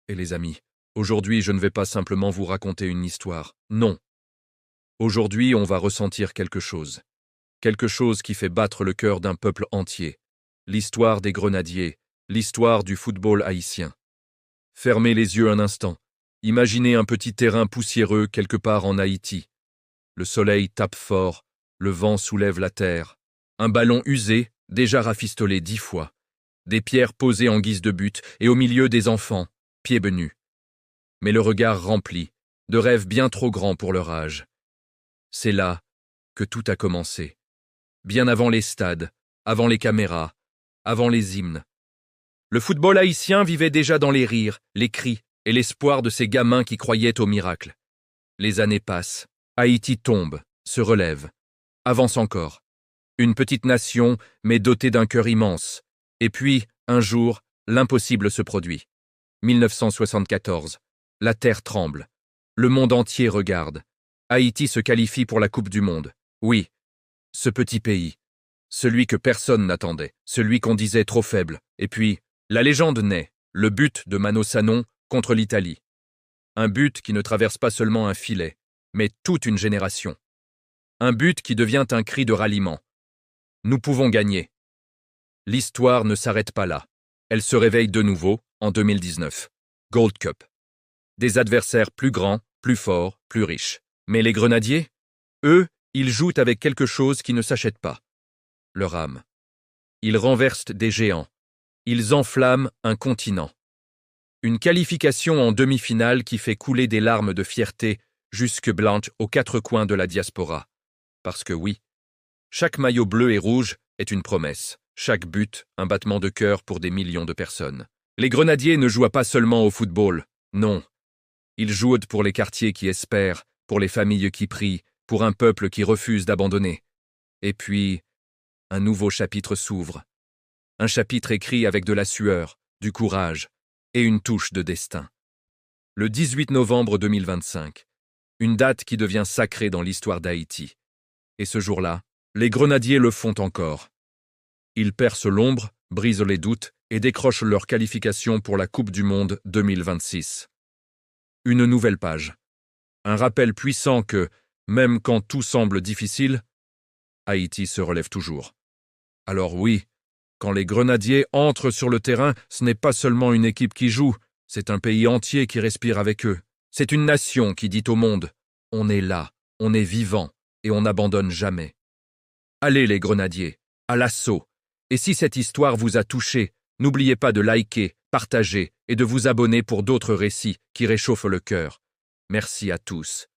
Et les amis, aujourd'hui je ne vais pas simplement vous raconter une histoire, non. Aujourd'hui on va ressentir quelque chose. Quelque chose qui fait battre le cœur d'un peuple entier. L'histoire des grenadiers, l'histoire du football haïtien. Fermez les yeux un instant. Imaginez un petit terrain poussiéreux quelque part en Haïti. Le soleil tape fort, le vent soulève la terre. Un ballon usé, déjà rafistolé 10 fois. Des pierres posées en guise de but et au milieu des enfants, pieds nus. Mais le regard rempli, de rêves bien trop grands pour leur âge. C'est là que tout a commencé. Bien avant les stades, avant les caméras, avant les hymnes. Le football haïtien vivait déjà dans les rires, les cris et l'espoir de ces gamins qui croyaient au miracle. Les années passent, Haïti tombe, se relève, avance encore. Une petite nation, mais dotée d'un cœur immense. Et puis, un jour, l'impossible se produit. 1974. La terre tremble. Le monde entier regarde. Haïti se qualifie pour la Coupe du Monde. Oui, ce petit pays. Celui que personne n'attendait. Celui qu'on disait trop faible. Et puis, la légende naît. Le but de Mano Sanon contre l'Italie. Un but qui ne traverse pas seulement un filet, mais toute une génération. Un but qui devient un cri de ralliement. Nous pouvons gagner. L'histoire ne s'arrête pas là. Elle se réveille de nouveau en 2019. Gold Cup. Des adversaires plus grands, plus forts, plus riches. Mais les grenadiers, eux, ils jouent avec quelque chose qui ne s'achète pas. Leur âme. Ils renversent des géants. Ils enflamment un continent. Une qualification en demi-finale qui fait couler des larmes de fierté jusque blanches aux quatre coins de la diaspora. Parce que oui, chaque maillot bleu et rouge est une promesse. Chaque but, un battement de cœur pour des millions de personnes. Les grenadiers ne jouent pas seulement au football, non. Ils jouent pour les quartiers qui espèrent, pour les familles qui prient, pour un peuple qui refuse d'abandonner. Et puis, un nouveau chapitre s'ouvre. Un chapitre écrit avec de la sueur, du courage et une touche de destin. Le 18 novembre 2025, une date qui devient sacrée dans l'histoire d'Haïti. Et ce jour-là, les grenadiers le font encore. Ils percent l'ombre, brisent les doutes et décrochent leur qualification pour la Coupe du Monde 2026. Une nouvelle page. Un rappel puissant que, même quand tout semble difficile, Haïti se relève toujours. Alors oui, quand les grenadiers entrent sur le terrain, ce n'est pas seulement une équipe qui joue, c'est un pays entier qui respire avec eux. C'est une nation qui dit au monde « On est là, on est vivant et on n'abandonne jamais ». Allez les grenadiers, à l'assaut. Et si cette histoire vous a touché, n'oubliez pas de liker, partager et de vous abonner pour d'autres récits qui réchauffent le cœur. Merci à tous.